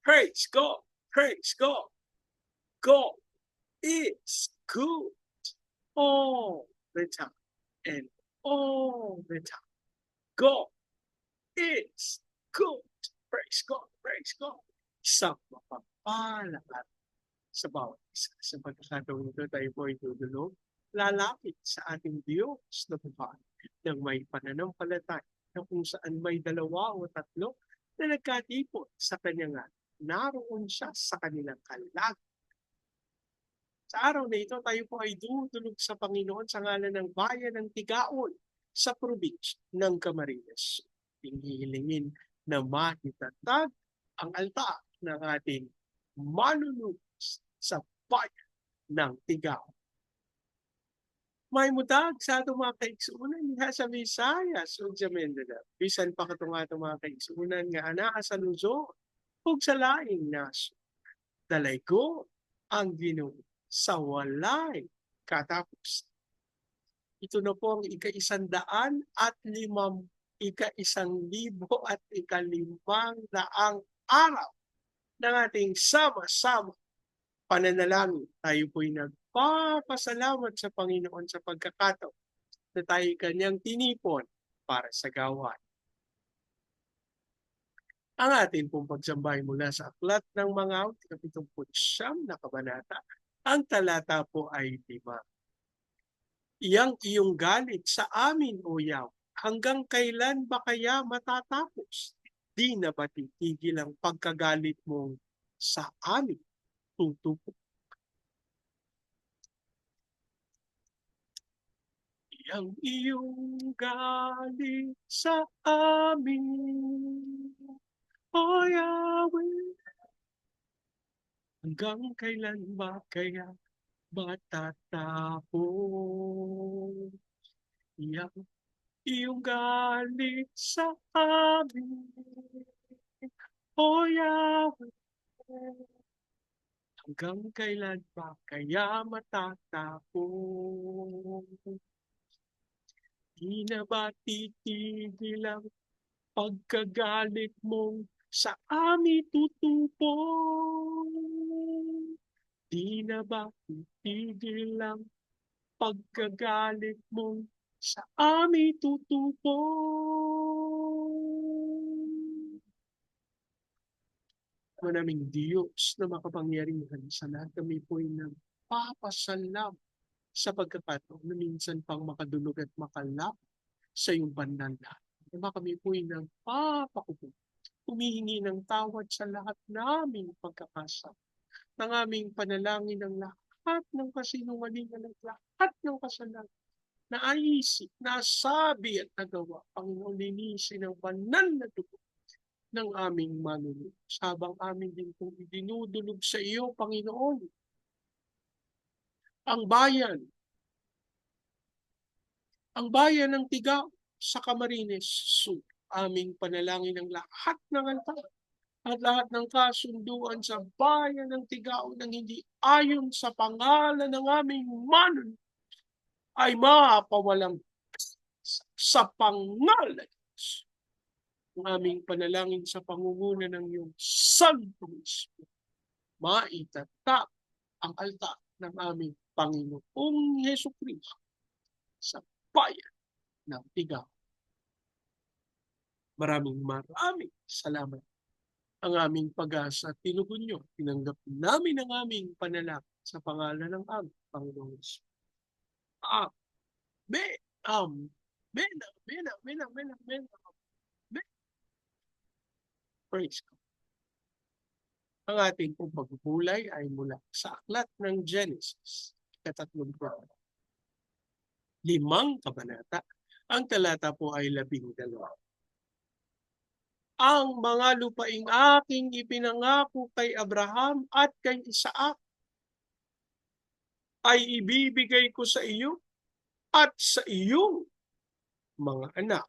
Praise God. Praise God. God is good all the time and all the time. God is good. Praise God. Praise God. Isang mapagpalang araw sa bawat isa. Sa pagkakataon ito, tayo po ay tutulog, lalapit sa ating Diyos na buhay ng may pananampalataya na kung saan may dalawa o tatlo na nagkatipon sa kanyang ngalan. Naroon siya sa kanilang kalag. Sa araw na ito, tayo po ay dudulog sa Panginoon sa ngalan ng bayan ng Tigaon sa probinsya ng Camarines. Hihilingin na mahitatag ang altar ng ating manunubos sa bayan ng Tigaon. May mutag sa itong mga kaigsuunan niya sa Visayas o sa Mindanao. Bisan pa katong atong mga kaigsuunan nga anaa sa Luzon o sa laing naso. Dalay ko ang Ginoo sa walay katapos. Ito na po ang ika-1,500 araw ng ating sama-sama pananalangin. Tayo po'y nagpapasalamat sa Panginoon sa pagkakataon na tayo kanyang tinipon para sa gawain. Ang atin pong pagsambay mula sa Aklat ng Mga Awit, 79 na kabanata. Ang talata po ay 5. Iyang iyong galit sa amin, O Yahweh, hanggang kailan ba kaya matatapos? Di na ba titigil ang pagkagalit mo sa amin? Tutupo. Iyang iyong galit sa amin, O Yahweh, hanggang kailan ba kaya matatapos? Iyong galit sa amin, O Yahweh, hanggang kailan ba kaya matatapos? Di na ba titigil ang pagkagalit mong sa amin tutupo? Di na ba titigil ang pagkagalit mong sa amin tutupo? Manaming Diyos na makapangyarihan sa lahat, kami po'y nagpapasalam sa pagkakataon na minsan pang makadulog at makalap sa iyong bandalan. Diba kami po'y nagpapakupo, humihingi ng tawad sa lahat naming pagkakasala, ng aming panalangin ng lahat ng kasinungalingan at lahat ng kasalanan na aisip, nasabi at nagawa. Panginoon, linisin ang banal na dugo ng aming manunubos. Habang amin din kung idinudulog sa iyo, Panginoon, ang bayan ng Tigaon sa Camarines Sur. Aming panalangin ng lahat ng altar at lahat ng kasunduan sa bayan ng Tigaon nang hindi ayon sa pangalan ng aming manunubos ay mapawalang sa pangalan ng Diyos. Ang aming panalangin sa pangunguna ng iyong Santo Espiritu, maitatag ang altar ng aming Panginoong Hesukristo sa bayan ng Tigaon. Maraming salamat. Ang aming pag-asa at tinugon nyo, tinanggap namin ang aming panalangin sa pangalan ng aming Panginoon Espiritu. Amen. Amen. Amen. Amen. Amen. Amen. Amen. Praise God. Ang ating pong pagbubulay ay mula sa Aklat ng Genesis, 3. 5 kabanata. Ang talata po ay 12. Ang mga lupaing aking ipinangako kay Abraham at kay Isaac ay ibibigay ko sa iyo at sa iyong mga anak.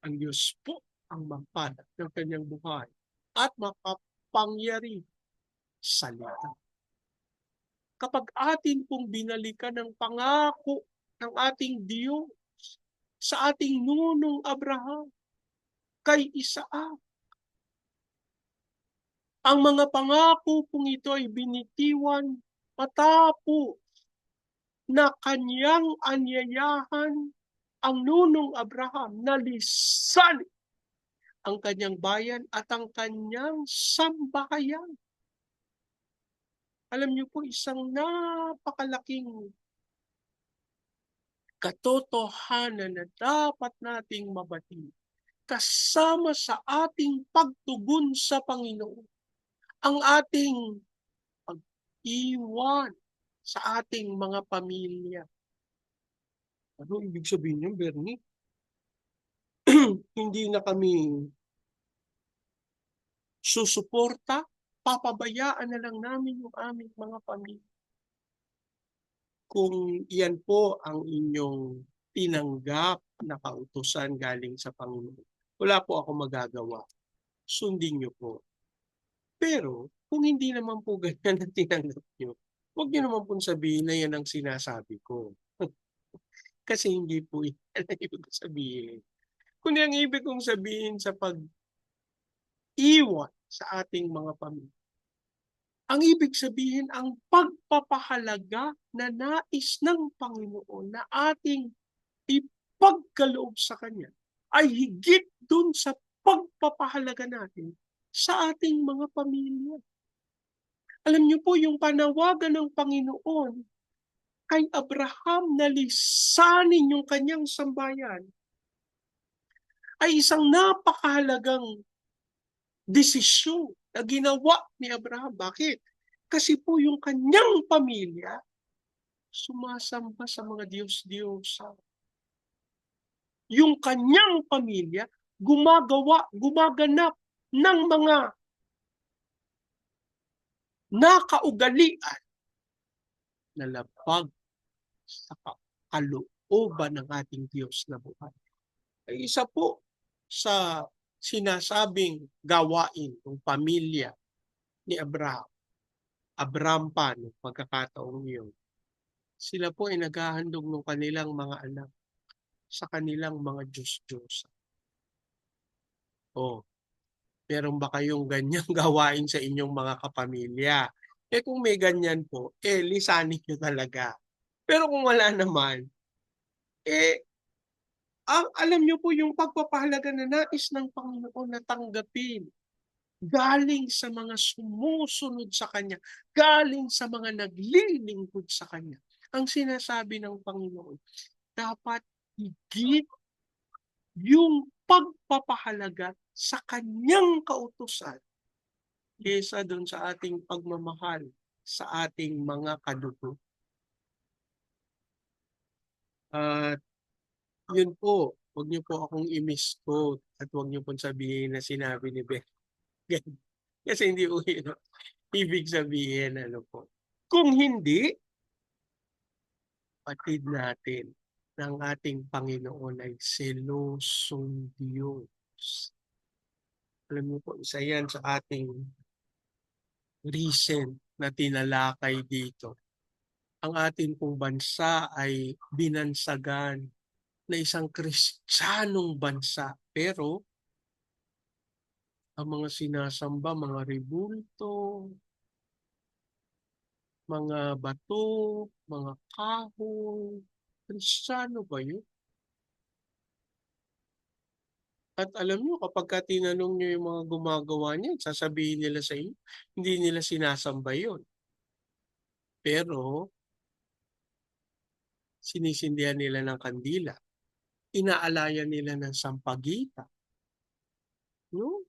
Ang Diyos po ang magpala ng kanyang buhay at makapangyari salita. Kapag atin pong binalikan ng pangako ng ating Diyos sa ating nunong Abraham, kay Isaac, Ang mga pangako pong ito ay binitiwan matapos na kanyang anyayahan ang nunong Abraham na lisanin ang kanyang bayan at ang kanyang sambahayan. Alam niyo po, isang napakalaking katotohanan na dapat nating mabati kasama sa ating pagtugon sa Panginoon, ang ating pag-iwan sa ating mga pamilya. Ano ibig sabihin niyan, Bernie? Hindi na kami susuporta, papabayaan na lang namin yung aming mga pamilya. Kung iyan po ang inyong tinanggap na kautusan galing sa Panginoon, wala po ako magagawa. Sundin niyo po. Pero kung hindi naman po ganyan ang tinanggap niyo, huwag niyo naman pong sabihin na yan ang sinasabi ko. Kasi hindi po yan ang ibig sabihin. Kundi ang ibig kong sabihin sa pag-iwan sa ating mga pamilya, ang ibig sabihin ang pagpapahalaga na nais ng Panginoon na ating ipagkaloob sa Kanya ay higit dun sa pagpapahalaga natin sa ating mga pamilya. Alam niyo po, yung panawagan ng Panginoon kay Abraham na lisanin yung kanyang sambayan ay isang napakahalagang desisyon na ginawa ni Abraham. Bakit? Kasi po yung kanyang pamilya sumasamba sa mga Diyos-Diyosa. Yung kanyang pamilya gumaganap ng mga nakaugalian na labag sa kalooban ng ating Diyos na buhay. Ay isa po sa sinasabing gawain ng pamilya ni Abraham. Abraham pa noong pagkakataong iyon. Sila po ay naghahandog ng kanilang mga anak sa kanilang mga Diyos-Diyos. O, meron ba kayong ganyang gawain sa inyong mga kapamilya? Kung may ganyan po, lisanin nyo talaga. Pero kung wala naman, alam nyo po yung pagpapahalaga na nais ng Panginoon na tanggapin galing sa mga sumusunod sa Kanya, galing sa mga naglilingkod sa Kanya. Ang sinasabi ng Panginoon, dapat higit yung pagpapahalaga sa Kanyang kautusan kesa doon sa ating pagmamahal sa ating mga kadugo. At yun po, huwag niyo po akong i-misquote at huwag niyo pong sabihin na sinabi ni Ben. Kasi hindi po yun ibig sabihin, ano po. Kung hindi, patid natin ng ating Panginoon ay selosong Diyos. Alam niyo po, isa yan sa ating recent na tinalakay dito. Ang ating pong bansa ay binansagan na isang Kristiyanong bansa. Pero ang mga sinasamba, mga rebulto, mga bato, mga kahoy, Kristiyano ba yun? At alam nyo, kapag tinanong nyo yung mga gumagawa niyan, sasabihin nila sa inyo, hindi nila sinasamba yun. Pero, sinisindihan nila ng kandila. Inaalayan nila ng sampagita. No?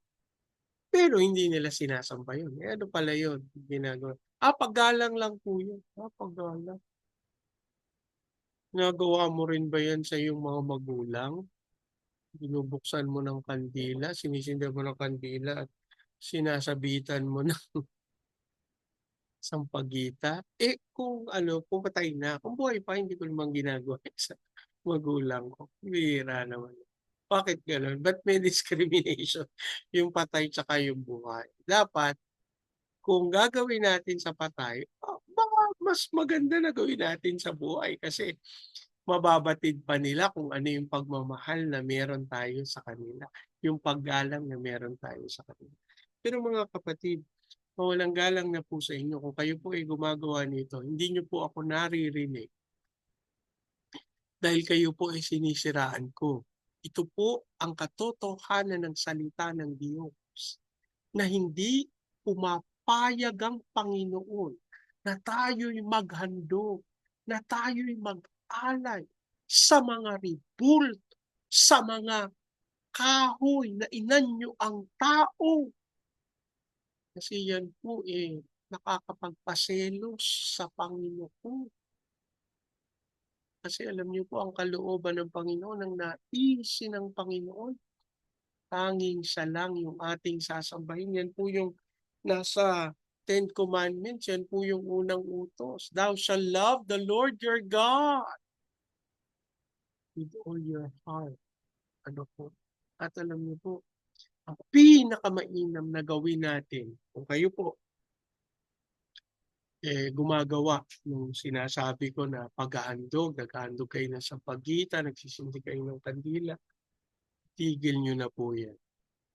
Pero hindi nila sinasamba yun. Ano pala yun? Ginagawa. Paggalang lang po yun. Paggalang. Nagawa mo rin ba yan sa iyong mga magulang? Binubuksan mo ng kandila, sinisindihan mo ng kandila at sinasabitan mo ng sampagita. Kung kung patay na, kung buhay pa, hindi ko naman ginagawa sa magulang ko. Bihira naman. Bakit gano'n? Ba't may discrimination? Yung patay tsaka yung buhay. Dapat, kung gagawin natin sa patay, baka mas maganda na gawin natin sa buhay kasi mababatid pa nila kung ano yung pagmamahal na meron tayo sa kanila, yung paggalang na meron tayo sa kanila. Pero mga kapatid, mawalang galang na po sa inyo kung kayo po ay gumagawa nito. Hindi niyo po ako naririnig dahil kayo po ay sinisiraan ko. Ito po ang katotohanan ng salita ng Diyos na hindi pumapayag ang Panginoon na tayo'y maghandog, na tayo'y mag-alay sa mga ribulto, sa mga kahoy na inanyo ang tao. Kasi yan po nakakapagpaselos sa Panginoon. Kasi alam niyo po ang kalooban ng Panginoon, ang naisin ng Panginoon, tanging siya lang yung ating sasambahin. Yan po yung nasa Ten Commandments, yan po yung unang utos. Thou shalt love the Lord your God with all your heart. Ano po? At alam niyo po, ang pinakamainam na gawin natin, kung kayo po gumagawa nung sinasabi ko na paghahandog, naghahandog kayo ng sampagitan, nagsisindi kayo ng kandila, tigil nyo na po yan.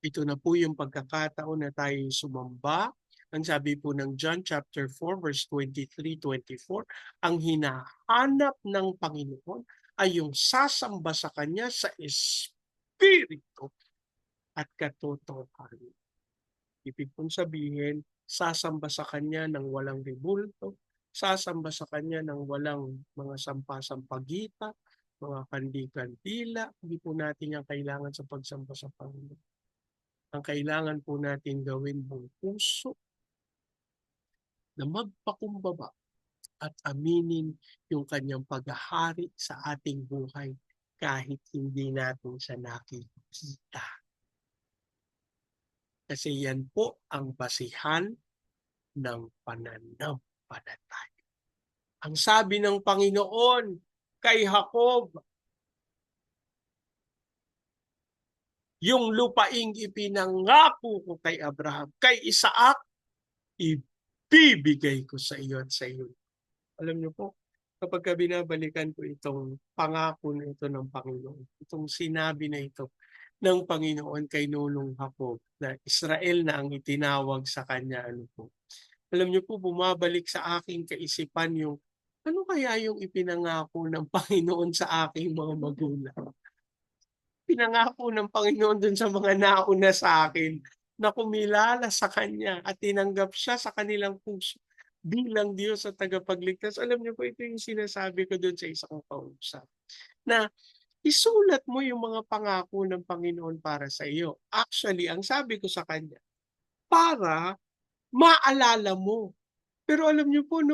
Ito na po yung pagkakataon na tayo sumamba. Ang sabi po ng John chapter 4 verse 23-24, ang hinahanap ng Panginoon ay yung sasamba sa Kanya sa Espiritu at katotohanan. Ibig pong sabihin, sasamba sa Kanya ng walang ribulto, sasamba sa Kanya ng walang mga sampasampagita, mga kandikandila. Hindi po natin yung kailangan sa pagsamba sa Panginoon. Ang kailangan po natin gawin buong puso na magpakumbaba at aminin yung kanyang paghahari sa ating buhay kahit hindi natin siya nakikita. Kasi yan po ang basihan ng pananampalataya. Ang sabi ng Panginoon kay Jacob, yung lupaing ipinangako ko kay Abraham, kay Isaac, ibibigay ko sa iyo at sa iyo. Alam niyo po, kapag binabalikan ko itong pangako na ito ng Panginoon, itong sinabi na ito ng Panginoon kay Nunong Jacob, na Israel na ang itinawag sa kanya, ano po. Alam niyo po, bumabalik sa aking kaisipan yung, ano kaya yung ipinangako ng Panginoon sa aking mga magulang? Pinangako ng Panginoon dun sa mga nauna sa akin na kumilala sa Kanya at tinanggap siya sa kanilang puso bilang Diyos at tagapagligtas. Alam niyo po, ito yung sinasabi ko dun sa isang kausap, na isulat mo yung mga pangako ng Panginoon para sa iyo. Actually, ang sabi ko sa Kanya, para maalala mo. Pero alam niyo po,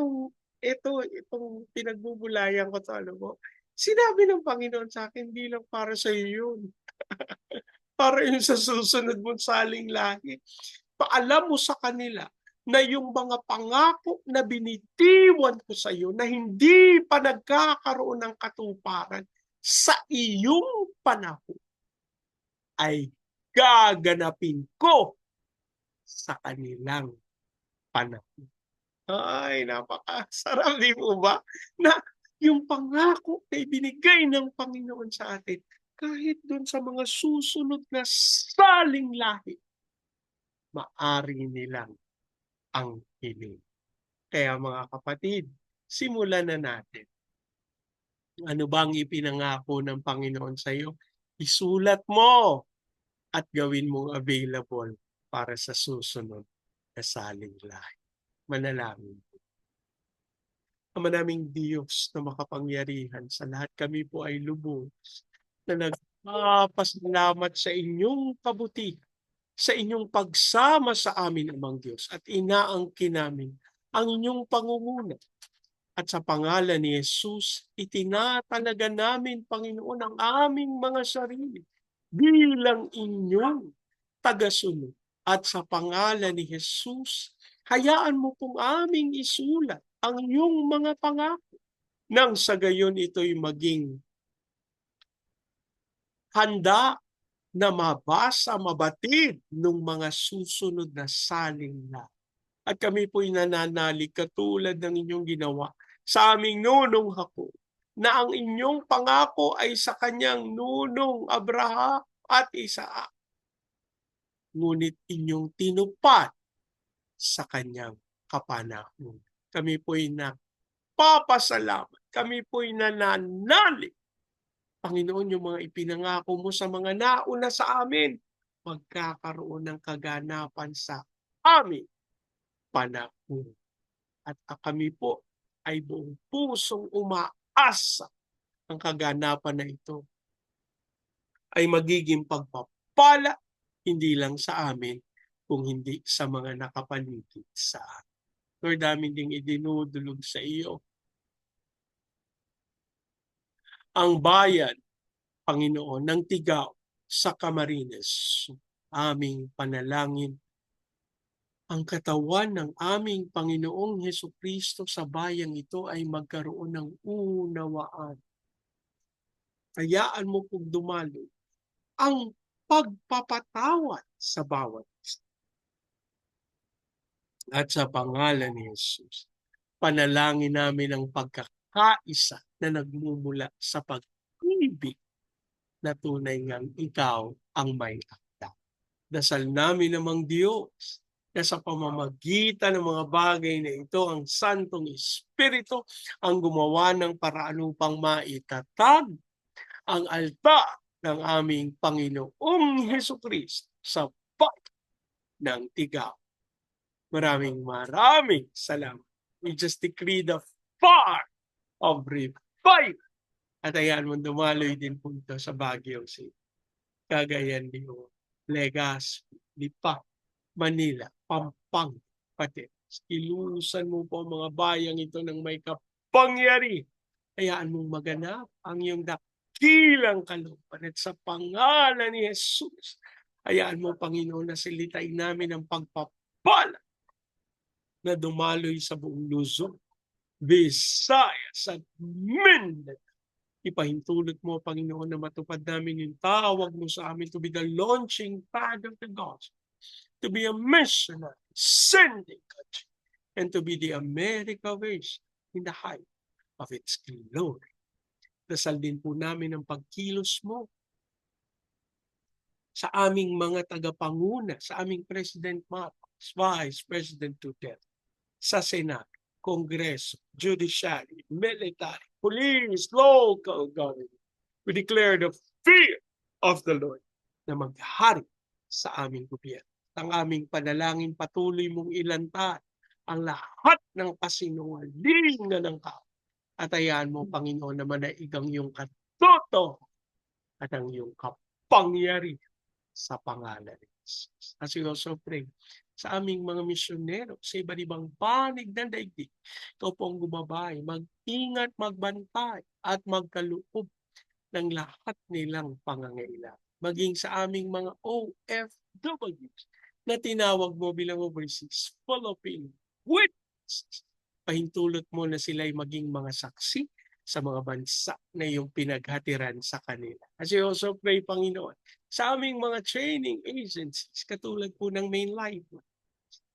itong pinagbubulayan ko to, alam mo, sinabi ng Panginoon sa akin, hindi lang para sa iyo yun. Para yun sa susunod mong saling lahi. Paalam mo sa kanila na yung mga pangako na binitiwan ko sa iyo na hindi pa nagkakaroon ng katuparan sa iyong panahon ay gaganapin ko sa kanilang panahon. Ay, napakasarap, di po ba? Na yung pangako ay binigay ng Panginoon sa atin kahit doon sa mga susunod na saling lahi, maari nilang ang hiling. Kaya mga kapatid, simulan na natin. Ano bang ipinangako ng Panginoon sa iyo? Isulat mo at gawin mong available para sa susunod na saling lahi. Manalangin. Ama naming Diyos na makapangyarihan, sa lahat kami po ay lubos na nagpapasalamat sa inyong kabutihan, sa inyong pagsama sa amin, Amang Diyos, at inaangkin namin ang inyong pangunguna. At sa pangalan ni Jesus, itinatalaga namin, Panginoon, ang aming mga sarili bilang inyong tagasunod. At sa pangalan ni Jesus, hayaan mo pong aming isulat ang iyong mga pangako nang sa gayon ito'y maging handa na mabasa, mabatid ng mga susunod na saling lahi. At kami po'y nananalig katulad ng inyong ginawa sa aming nunong Jacob, na ang inyong pangako ay sa kanyang nunong Abraham at Isaac. Ngunit inyong tinupad sa kanyang kapanahunan. Kami po'y nagpapasalamat. Kami po'y nananalig. Panginoon, yung mga ipinangako mo sa mga nauna sa amin, magkakaroon ng kaganapan sa amin panahon. At kami po ay buong pusong umaasa ang kaganapan na ito ay magiging pagpapala hindi lang sa amin, kung hindi sa mga nakapaligid sa amin. Lord, namin ding idinudulog sa iyo ang bayan, Panginoon, ng Tigaw sa Camarines. Aming panalangin ang katawan ng aming Panginoong Hesukristo sa bayang ito ay magkaroon ng unawaan. Hayaan mo pong dumalo ang pagpapatawad sa bawat isa. At sa pangalan ni Jesus, panalangin namin ang pagkakaisa na nagmumula sa pag-ibig na tunay ngang ikaw ang may akda. Dasal namin namang Diyos na sa pamamagitan ng mga bagay na ito, ang Santong Espiritu ang gumawa ng paraan upang maitatag ang altar ng aming Panginoong Hesukristo sa bayan ng Tigaw. Maraming salamat. We just decree the fire of revival. At ayan mo, dumaloy din po ito sa Baguio City, Cagayan de Oro, Legazpi, Lipa, Manila, Pampanga, pati. Ilusan mo po ang mga bayang ito ng may kapangyarihan. Hayaan mong maganap ang iyong dakilang kalooban at sa pangalan ni Jesus. Hayaan mo, Panginoon, na silitain namin ang pagpapala na dumaloy sa buong Luzon, Visayas at Mindanao. Ipahintulot mo, Panginoon, na matupad namin yung tawag mo sa amin to be the launching pad of the gospel, to be a missionary, sending country, and to be the America vision in the height of its glory. Dasal din po namin ang pagkilos mo sa aming mga tagapanguna, sa aming President Marcos, Vice President Duterte, sa Senado, Kongreso, Judiciary, Military, Police, Local Government. We declare the fear of the Lord na maghari sa aming gobyerno. Ang aming panalangin, patuloy mong ilantad ang lahat ng kasinungalingan ng tao. At hayaan mo, Panginoon, na manaigang iyong katoto at ang iyong kapangyarihan sa pangalan ni Jesus. As we also pray sa aming mga misyonero sa iba't ibang panig ng daigdig, ikaw po ang gumabay, mag-ingat, magbantay, at magkaloob ng lahat nilang pangangailangan. Maging sa aming mga OFWs na tinawag mo bilang overseas Philippine witnesses. Pahintulot mo na sila'y maging mga saksi sa mga bansa na iyong pinaghatiran sa kanila. As we also pray, Panginoon, sa aming mga training agencies, katulad po ng Main Life,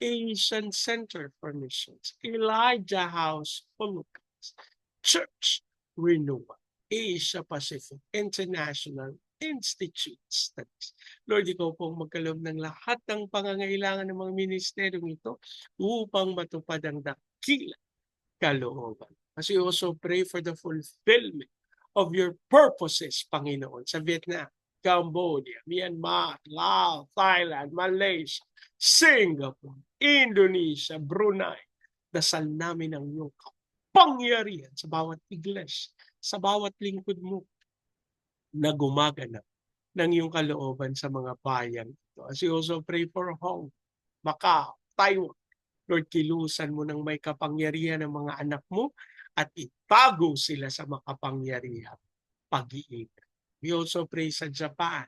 Asian Center for Missions, Elijah House Philippines, Church Renewal, Asia Pacific International Institute Studies. Lord, ikaw pong magkaloob ng lahat ng pangangailangan ng mga ministeryong ito upang matupad ang dakilang kalooban. As we also pray for the fulfillment of your purposes, Panginoon, sa Vietnam, Cambodia, Myanmar, Laos, Thailand, Malaysia, Singapore, Indonesia, Brunei. Dasal namin ang iyong kapangyarihan sa bawat iglesia, sa bawat lingkod mo na gumaganap ng iyong kalooban sa mga bayan ito. As we also pray for Hong Kong, Macau, Taiwan, Lord, kilusan mo ng may kapangyarihan ng mga anak mo at itago sila sa makapangyarihan pag-iingat. We also pray sa Japan,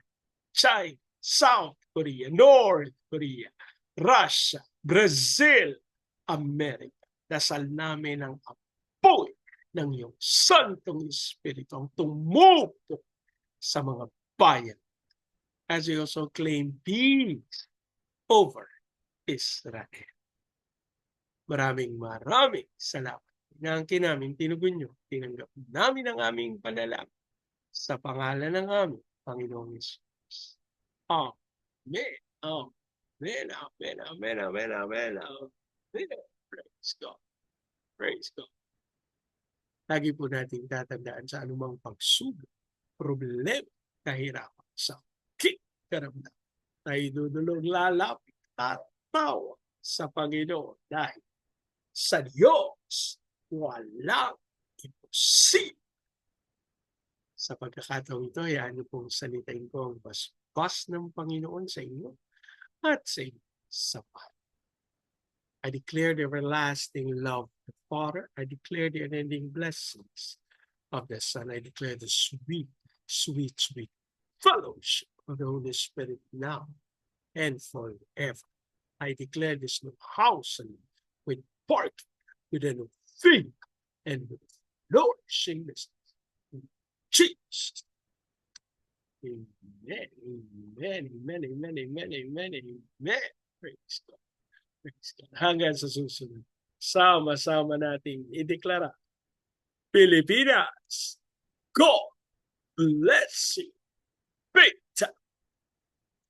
China, South Korea, North Korea, Russia, Brazil, America. Dasal namin ang apoy ng iyong Santong Espiritu ang tumutok sa mga bayan. As we also claim peace over Israel. Maraming salamat. Inaangkin namin, tinugon nyo, tinanggap namin ang aming panalangin sa pangalan ng aming Panginoong Jesus. Amen. Amen. Amen, amen, amen, amen, amen, amen. Praise God. Praise God. Lagi po natin tatandaan sa anumang pagsubok, problema, kahirapan, sakit, karamdaman. Tayo dudulog lalapit at tawa sa Panginoon dahil sa Diyos walang imposible. Sa pagkakataong ito, hayaan niyo pong salitain ko ang basbas ng Panginoon sa inyo at sa inyo sa Padre. I declare the everlasting love of the Father. I declare the unending blessings of the Son. I declare the sweet, sweet, sweet fellowship of the Holy Spirit now and forever. I declare this new house and with park, with a new thing, and with flourishing this. Jesus. Amen, amen, amen, amen, amen, amen, amen. Praise God. Praise God. Hanggang sa susunod, sama-sama nating ideklara, Pilipinas, God bless you big time.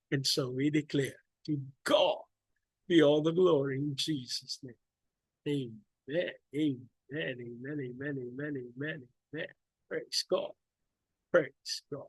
And so we declare, to God be all the glory in Jesus' name. Amen, amen, amen, amen, amen, amen, amen. Praise God. Praise God.